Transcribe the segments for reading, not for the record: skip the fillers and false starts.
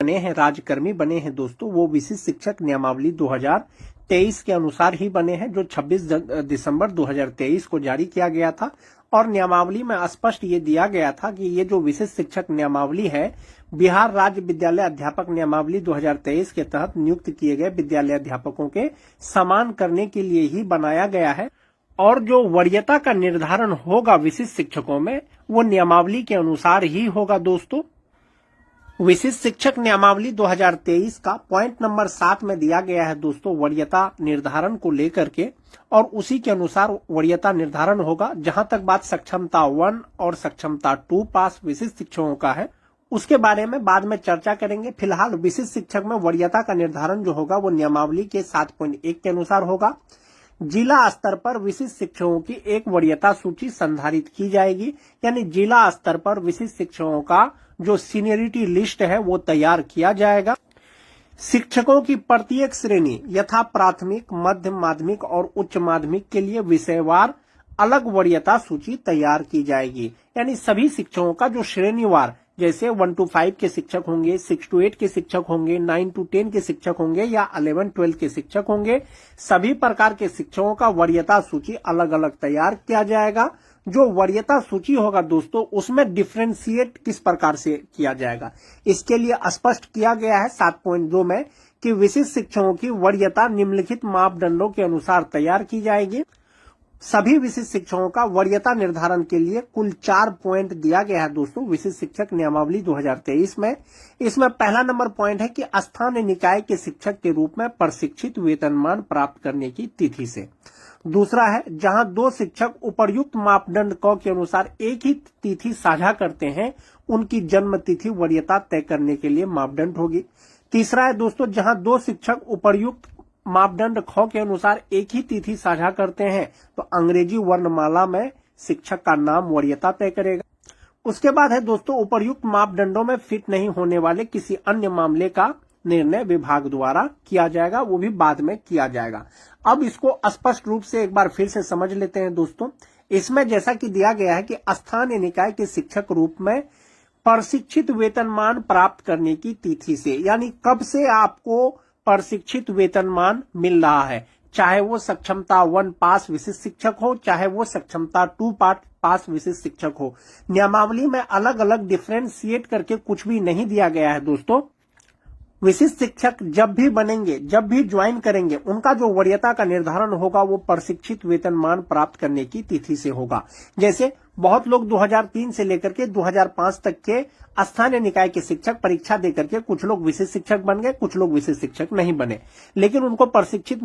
बने हैं, राज्यकर्मी बने हैं दोस्तों, वो विशिष्ट शिक्षक नियमावली 2023 के अनुसार ही बने हैं, जो 26 दिसंबर 2023 को जारी किया गया था। और नियमावली में स्पष्ट ये दिया गया था कि ये जो विशिष्ट शिक्षक नियमावली है, बिहार राज्य विद्यालय अध्यापक नियमावली 2023 के तहत नियुक्त किए गए विद्यालय अध्यापकों के समान करने के लिए ही बनाया गया है। और जो वरीयता का निर्धारण होगा विशिष्ट शिक्षकों में, वो नियमावली के अनुसार ही होगा दोस्तों। विशिष्ट शिक्षक नियमावली 2023 का पॉइंट नंबर 7 में दिया गया है दोस्तों वरीयता निर्धारण को लेकर के, और उसी के अनुसार वरीयता निर्धारण होगा। जहां तक बात सक्षमता 1 और सक्षमता 2 पास विशिष्ट शिक्षकों का है, उसके बारे में बाद में चर्चा करेंगे। फिलहाल विशिष्ट शिक्षक में वरीयता का निर्धारण जो होगा वो नियमावली के 7.1 के अनुसार होगा। जिला स्तर पर विशिष्ट शिक्षकों की एक वरीयता सूची संधारित की जाएगी, यानी जिला स्तर पर विशिष्ट शिक्षकों का जो सीनियरिटी लिस्ट है वो तैयार किया जाएगा। शिक्षकों की प्रत्येक श्रेणी यथा प्राथमिक, मध्य माध्यमिक और उच्च माध्यमिक के लिए विषयवार अलग वरीयता सूची तैयार की जाएगी। यानी सभी शिक्षकों का जो श्रेणीवार, जैसे 1 to 5 के शिक्षक होंगे, 6 to 8 के शिक्षक होंगे, 9 to 10 के शिक्षक होंगे या 11-12 के शिक्षक होंगे, सभी प्रकार के शिक्षकों का वरीयता सूची अलग अलग तैयार किया जाएगा। जो वरीयता सूची होगा दोस्तों, उसमें डिफ्रेंशिएट किस प्रकार से किया जाएगा, इसके लिए स्पष्ट किया गया है 7.2 में कि विशिष्ट शिक्षकों की वरीयता निम्नलिखित मापदंडों के अनुसार तैयार की जाएगी। सभी विशिष्ट शिक्षकों का वरीयता निर्धारण के लिए कुल 4 पॉइंट दिया गया है दोस्तों विशिष्ट शिक्षक नियमावली 2023 में। इसमें पहला नंबर पॉइंट है कि स्थानीय निकाय के शिक्षक के रूप में प्रशिक्षित वेतनमान प्राप्त करने की तिथि से। दूसरा है, जहां 2 शिक्षक उपर्युक्त मापदंड क के अनुसार एक ही तिथि साझा करते हैं, उनकी जन्म तिथि वरीयता तय करने के लिए मापदंड होगी। तीसरा है दोस्तों, जहां 2 शिक्षक उपर्युक्त मापदंड ख के अनुसार एक ही तिथि साझा करते हैं, तो अंग्रेजी वर्णमाला में शिक्षक का नाम वरीयता तय करेगा। उसके बाद है दोस्तों, उपर्युक्त मापदंडों में फिट नहीं होने वाले किसी अन्य मामले का निर्णय विभाग द्वारा किया जाएगा, वो भी बाद में किया जाएगा। अब इसको स्पष्ट रूप से एक बार फिर से समझ लेते हैं दोस्तों। इसमें जैसा कि दिया गया है कि स्थानीय निकाय के शिक्षक रूप में प्रशिक्षित वेतनमान प्राप्त करने की तिथि से, यानी कब से आपको प्रशिक्षित वेतनमान मिल रहा है, चाहे वो सक्षमता 1 पास विशिष्ट शिक्षक हो, चाहे वो सक्षमता 2 पास विशिष्ट शिक्षक हो। नियमावली में अलग अलग डिफ्रेंशिएट करके कुछ भी नहीं दिया गया है दोस्तों। विशिष्ट शिक्षक जब भी बनेंगे, जब भी ज्वाइन करेंगे, उनका जो वरीयता का निर्धारण होगा वो प्रशिक्षित वेतनमान प्राप्त करने की तिथि से होगा। जैसे बहुत लोग 2003 से लेकर के 2005 तक के स्थानीय निकाय के शिक्षक परीक्षा देकर के कुछ लोग विशिष्ट शिक्षक बन गए, कुछ लोग विशिष्ट शिक्षक नहीं बने, लेकिन उनको प्रशिक्षित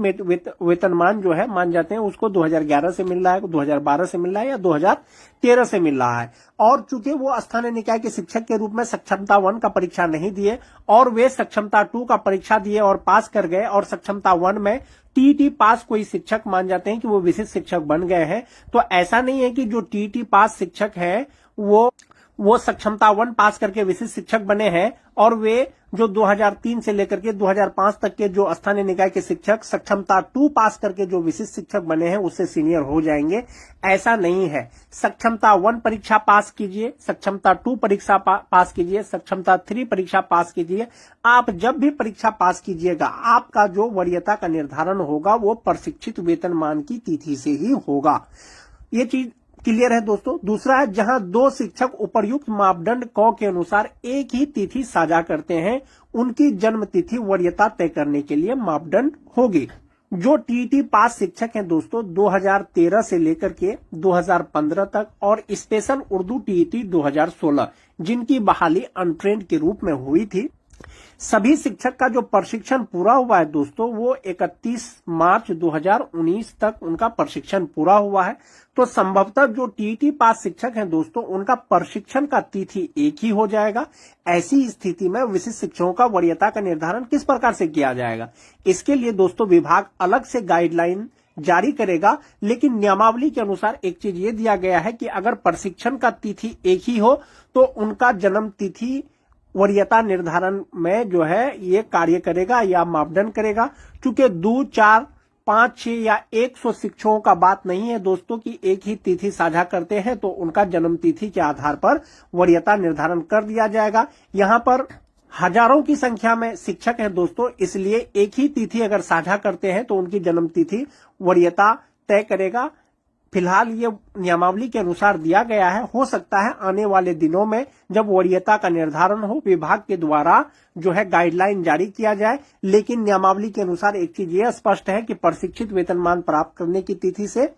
वेतनमान जो है मान जाते हैं उसको 2011 से मिल रहा है, 2012 से मिल रहा है या 2013 से मिल रहा है। और चूंकि वो स्थानीय निकाय के शिक्षक के रूप में सक्षमता 1 का परीक्षा नहीं दिए और वे सक्षमता 2 का परीक्षा दिए और पास कर गए, और सक्षमता 1 में टीईटी पास कोई शिक्षक मान जाते हैं कि वो विशिष्ट शिक्षक बन गए हैं। तो ऐसा नहीं है कि जो टीईटी पास शिक्षक है वो सक्षमता 1 पास करके विशिष्ट शिक्षक बने हैं और वे जो 2003 से लेकर के 2005 तक के जो स्थानीय निकाय के शिक्षक सक्षमता 2 पास करके जो विशिष्ट शिक्षक बने हैं उससे सीनियर हो जाएंगे। ऐसा नहीं है। सक्षमता 1 परीक्षा पास कीजिए, सक्षमता 2 परीक्षा पास कीजिए, सक्षमता 3 परीक्षा पास कीजिए। आप जब भी परीक्षा पास कीजिएगा, आपका जो वरीयता का निर्धारण होगा वो प्रशिक्षित वेतनमान की तिथि से ही होगा। ये चीज क्लियर है दोस्तों। दूसरा है, जहां 2 शिक्षक उपर्युक्त मापदंड क के अनुसार एक ही तिथि साझा करते हैं, उनकी जन्म तिथि वरीयता तय करने के लिए मापदंड होगी। जो टीईटी पास शिक्षक हैं दोस्तों 2013 से लेकर के 2015 तक, और स्पेशल उर्दू टीईटी 2016 जिनकी बहाली अनट्रेंड के रूप में हुई थी, सभी शिक्षक का जो प्रशिक्षण पूरा हुआ है दोस्तों वो 31 मार्च 2019 तक उनका प्रशिक्षण पूरा हुआ है। तो संभवतः जो टीईटी पास शिक्षक हैं दोस्तों उनका प्रशिक्षण का तिथि एक ही हो जाएगा। ऐसी स्थिति में विशिष्ट शिक्षकों का वरीयता का निर्धारण किस प्रकार से किया जाएगा, इसके लिए दोस्तों विभाग अलग से गाइडलाइन जारी करेगा। लेकिन नियमावली के अनुसार एक चीज ये दिया गया है कि अगर प्रशिक्षण का तिथि एक ही हो तो उनका जन्म तिथि वरीयता निर्धारण में जो है ये कार्य करेगा या मापदंड करेगा। क्योंकि 2, 4, 5, 6 या 100 शिक्षकों का बात नहीं है दोस्तों कि एक ही तिथि साझा करते हैं तो उनका जन्म तिथि के आधार पर वरीयता निर्धारण कर दिया जाएगा। यहाँ पर हजारों की संख्या में शिक्षक हैं दोस्तों, इसलिए एक ही तिथि अगर साझा करते हैं तो उनकी जन्म तिथि वरीयता तय करेगा। फिलहाल ये नियमावली के अनुसार दिया गया है। हो सकता है आने वाले दिनों में जब वरीयता का निर्धारण हो, विभाग के द्वारा जो है गाइडलाइन जारी किया जाए। लेकिन नियमावली के अनुसार एक चीज ये स्पष्ट है कि प्रशिक्षित वेतनमान प्राप्त करने की तिथि से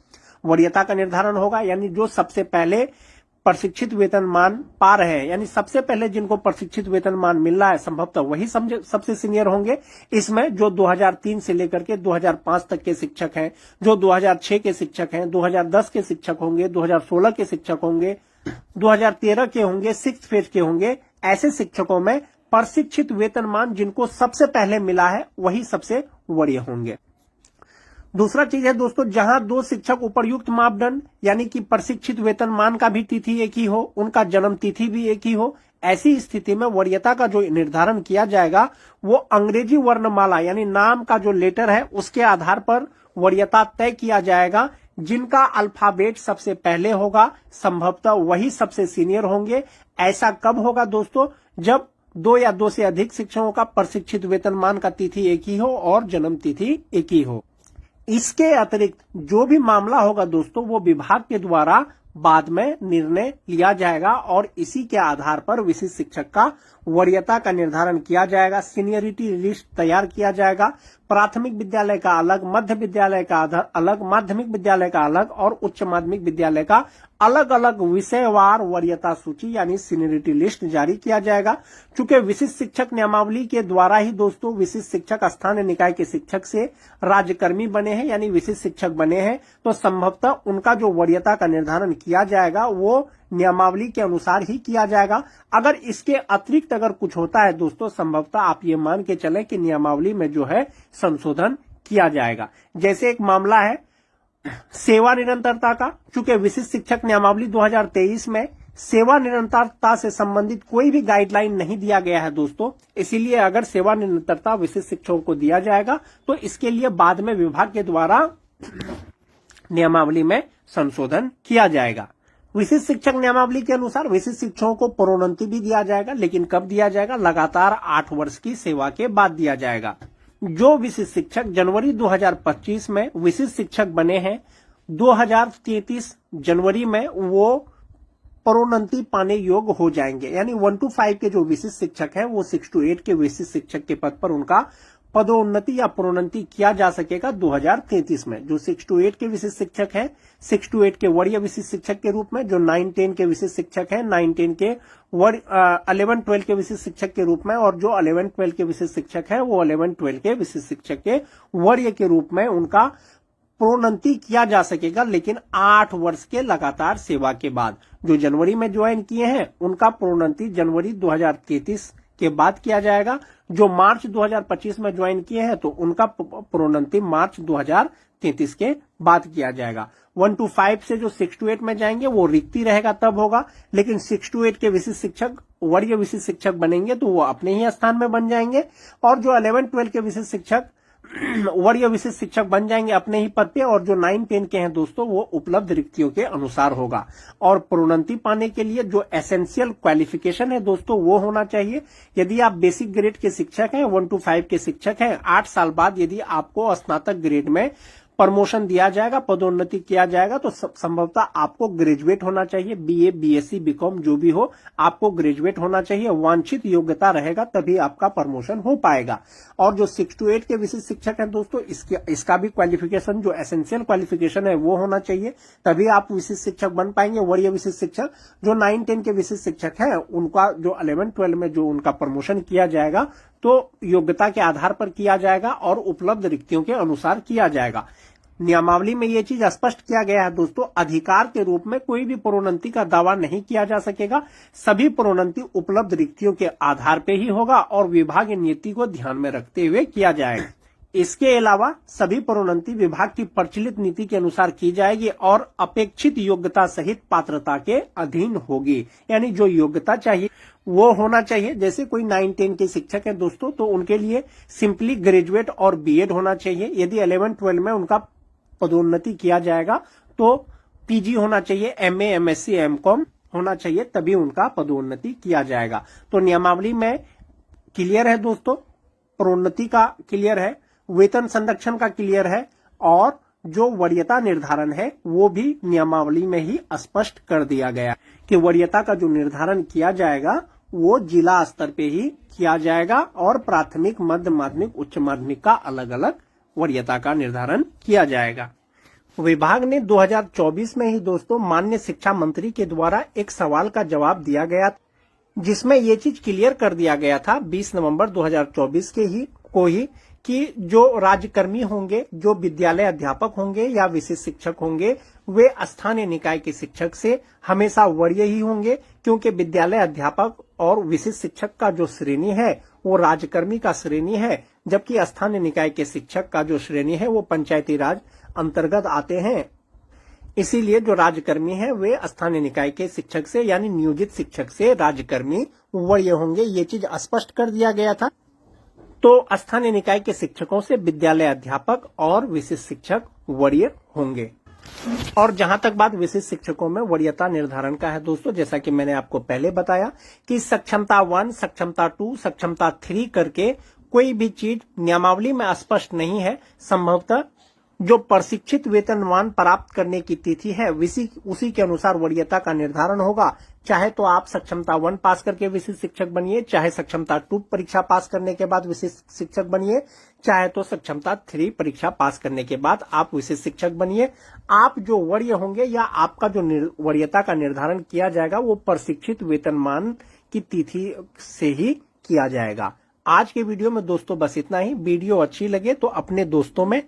वरीयता का निर्धारण होगा। यानी जो सबसे पहले प्रशिक्षित वेतनमान पा रहे हैं, यानी सबसे पहले जिनको प्रशिक्षित वेतनमान मिल रहा है, संभवतः वही सबसे सीनियर होंगे। इसमें जो 2003 से लेकर के 2005 तक के शिक्षक हैं, जो 2006 के शिक्षक हैं, 2010 के शिक्षक होंगे, 2016 के शिक्षक होंगे, 2013 के होंगे, 6th फेज के होंगे। ऐसे शिक्षकों में प्रशिक्षित वेतनमान जिनको सबसे पहले मिला है वही सबसे वरीय होंगे। दूसरा चीज है दोस्तों, जहां दो शिक्षक उपर्युक्त मापदंड यानी कि प्रशिक्षित वेतनमान का भी तिथि एक ही हो, उनका जन्म तिथि भी एक ही हो, ऐसी स्थिति में वरीयता का जो निर्धारण किया जाएगा वो अंग्रेजी वर्णमाला यानी नाम का जो लेटर है उसके आधार पर वरीयता तय किया जाएगा। जिनका अल्फाबेट सबसे पहले होगा संभवतः वही सबसे सीनियर होंगे। ऐसा कब होगा दोस्तों? जब 2 या 2 से अधिक शिक्षकों का प्रशिक्षित वेतनमान का तिथि एक ही हो और जन्म तिथि एक ही हो। इसके अतिरिक्त जो भी मामला होगा दोस्तों वो विभाग के द्वारा बाद में निर्णय लिया जाएगा और इसी के आधार पर विशिष्ट शिक्षक का वरीयता का निर्धारण किया जाएगा। सीनियरिटी लिस्ट तैयार किया जाएगा। प्राथमिक विद्यालय का अलग, मध्य विद्यालय का अलग, माध्यमिक विद्यालय का अलग और उच्च माध्यमिक विद्यालय का अलग अलग विषयवार वरीयता सूची यानी सीनियरिटी लिस्ट जारी किया जाएगा। चूंकि विशिष्ट शिक्षक नियमावली के द्वारा ही दोस्तों विशिष्ट शिक्षक स्थानीय निकाय के शिक्षक से राज्यकर्मी बने हैं यानी विशिष्ट शिक्षक बने हैं, तो संभवतः उनका जो वरीयता का निर्धारण किया जाएगा वो नियमावली के अनुसार ही किया जाएगा। अगर इसके अतिरिक्त अगर कुछ होता है दोस्तों, संभवतः आप ये मान के चलें कि नियमावली में जो है संशोधन किया जाएगा। जैसे एक मामला है सेवा निरंतरता का। चूंकि विशिष्ट शिक्षक नियमावली 2023 में सेवा निरंतरता से संबंधित कोई भी गाइडलाइन नहीं दिया गया है दोस्तों, इसीलिए अगर सेवा निरंतरता विशिष्ट शिक्षकों को दिया जाएगा तो इसके लिए बाद में विभाग के द्वारा नियमावली में संशोधन किया जाएगा। विशिष्ट शिक्षक नियमावली के अनुसार विशिष्ट शिक्षकों को प्रोन्नति भी दिया जाएगा, लेकिन कब दिया जाएगा? लगातार 8 वर्ष की सेवा के बाद दिया जाएगा। जो विशिष्ट शिक्षक जनवरी 2025 में विशिष्ट शिक्षक बने हैं, 2033 जनवरी में वो प्रोन्नति पाने योग्य हो जाएंगे। यानी 1 to 5 के जो विशिष्ट शिक्षक हैं वो 6 to 8 के विशिष्ट शिक्षक के पद पर उनका पदोन्नति या प्रोन्नति किया जा सकेगा 2033 में। जो 6 to 8 के विशिष्ट शिक्षक हैं, 6 to 8 के वरीय विशिष्ट शिक्षक के रूप में, जो 9-10 के विशिष्ट शिक्षक हैं, 9-10 के 11-12 के विशिष्ट शिक्षक के रूप में, और जो 11-12 के विशिष्ट शिक्षक हैं वो 11-12 के विशिष्ट शिक्षक के वरीय के रूप में उनका प्रोन्नति किया जा सकेगा, लेकिन 8 वर्ष के लगातार सेवा के बाद। जो जनवरी में ज्वाइन किए हैं उनका प्रोन्नति जनवरी 2033 के बाद किया जाएगा। जो मार्च 2025 में ज्वाइन किए हैं तो उनका प्रोन्नति मार्च 2033 के बाद किया जाएगा। 1 to 5 से जो 6 to 8 में जाएंगे वो रिक्ति रहेगा तब होगा, लेकिन 6 to 8 के विशिष्ट शिक्षक वरीय विशिष्ट शिक्षक बनेंगे तो वो अपने ही स्थान में बन जाएंगे, और जो 11-12 के विशिष्ट शिक्षक वरीय विशिष्ट शिक्षक बन जाएंगे अपने ही पद पे, और जो 9-10 के हैं दोस्तों वो उपलब्ध रिक्तियों के अनुसार होगा। और प्रोन्नति पाने के लिए जो एसेंशियल क्वालिफिकेशन है दोस्तों वो होना चाहिए। यदि आप बेसिक ग्रेड के शिक्षक हैं, 1 to 5 के शिक्षक हैं, 8 साल बाद यदि आपको स्नातक ग्रेड में प्रमोशन दिया जाएगा, पदोन्नति किया जाएगा, तो संभवतः आपको ग्रेजुएट होना चाहिए। बीए, बीएससी, बीकॉम जो भी हो, आपको ग्रेजुएट होना चाहिए। वांछित योग्यता रहेगा तभी आपका प्रमोशन हो पाएगा। और जो 6 to 8 के विशिष्ट शिक्षक हैं दोस्तों, इसका भी क्वालिफिकेशन जो एसेंशियल क्वालिफिकेशन है वो होना चाहिए, तभी आप विशिष्ट शिक्षक बन पाएंगे। वरीय विशिष्ट शिक्षक जो 9-10 के विशिष्ट शिक्षक हैं उनका जो 11-12 में जो उनका प्रमोशन किया जाएगा तो योग्यता के आधार पर किया जाएगा और उपलब्ध रिक्तियों के अनुसार किया जाएगा। नियमावली में यह चीज स्पष्ट किया गया है दोस्तों, अधिकार के रूप में कोई भी प्रोन्नति का दावा नहीं किया जा सकेगा। सभी प्रोन्नति उपलब्ध रिक्तियों के आधार पर ही होगा और विभागीय नीति को ध्यान में रखते हुए किया जाएगा। इसके अलावा सभी प्रोन्नति विभाग की प्रचलित नीति के अनुसार की जाएगी और अपेक्षित योग्यता सहित पात्रता के अधीन होगी। यानी जो योग्यता चाहिए वो होना चाहिए। जैसे कोई 9-10 के शिक्षक हैं दोस्तों तो उनके लिए सिंपली ग्रेजुएट और बीएड होना चाहिए। यदि 11-12 में उनका पदोन्नति किया जाएगा तो पीजी होना चाहिए, एमए, एमएससी, एमकॉम होना चाहिए, तभी उनका पदोन्नति किया जाएगा। तो नियमावली में क्लियर है दोस्तों, प्रोन्नति का क्लियर है, वेतन संरक्षण का क्लियर है, और जो वरीयता निर्धारण है वो भी नियमावली में ही स्पष्ट कर दिया गया कि वरीयता का जो निर्धारण किया जाएगा वो जिला स्तर पे ही किया जाएगा और प्राथमिक, मध्य माध्यमिक, उच्च माध्यमिक का अलग अलग वरीयता का निर्धारण किया जाएगा। विभाग ने 2024 में ही दोस्तों माननीय शिक्षा मंत्री के द्वारा एक सवाल का जवाब दिया गया, जिसमें ये चीज क्लियर कर दिया गया था 20 नवंबर 2024 को ही कि जो राज्यकर्मी होंगे, जो विद्यालय अध्यापक होंगे या विशिष्ट शिक्षक होंगे, वे स्थानीय निकाय के शिक्षक से हमेशा वरीय ही होंगे, क्योंकि विद्यालय अध्यापक और विशिष्ट शिक्षक का जो श्रेणी है वो राज्यकर्मी का श्रेणी है, जबकि स्थानीय निकाय के शिक्षक का जो श्रेणी है वो पंचायती राज अंतर्गत आते हैं। इसीलिए जो राज्यकर्मी है वे स्थानीय निकाय के शिक्षक से यानी नियोजित शिक्षक से राज्यकर्मी वरीय होंगे, ये चीज स्पष्ट कर दिया गया था। तो स्थानीय निकाय के शिक्षकों से विद्यालय अध्यापक और विशिष्ट शिक्षक वरीय होंगे। और जहां तक बात विशिष्ट शिक्षकों में वरीयता निर्धारण का है दोस्तों, जैसा कि मैंने आपको पहले बताया कि सक्षमता 1, सक्षमता 2, सक्षमता 3 करके कोई भी चीज नियमावली में स्पष्ट नहीं है। संभवतः जो प्रशिक्षित वेतनमान प्राप्त करने की तिथि है उसी के अनुसार वरीयता का निर्धारण होगा। चाहे तो आप सक्षमता 1 पास करके विशिष्ट शिक्षक बनिए, चाहे सक्षमता 2 परीक्षा पास करने के बाद विशिष्ट शिक्षक बनिए, चाहे तो सक्षमता 3 परीक्षा पास करने के बाद आप विशिष्ट शिक्षक बनिए। आप जो वरीय होंगे या आपका जो वरीयता का निर्धारण किया जाएगा वो प्रशिक्षित वेतनमान की तिथि से ही किया जाएगा। आज के वीडियो में दोस्तों बस इतना ही। वीडियो अच्छी लगे तो अपने दोस्तों में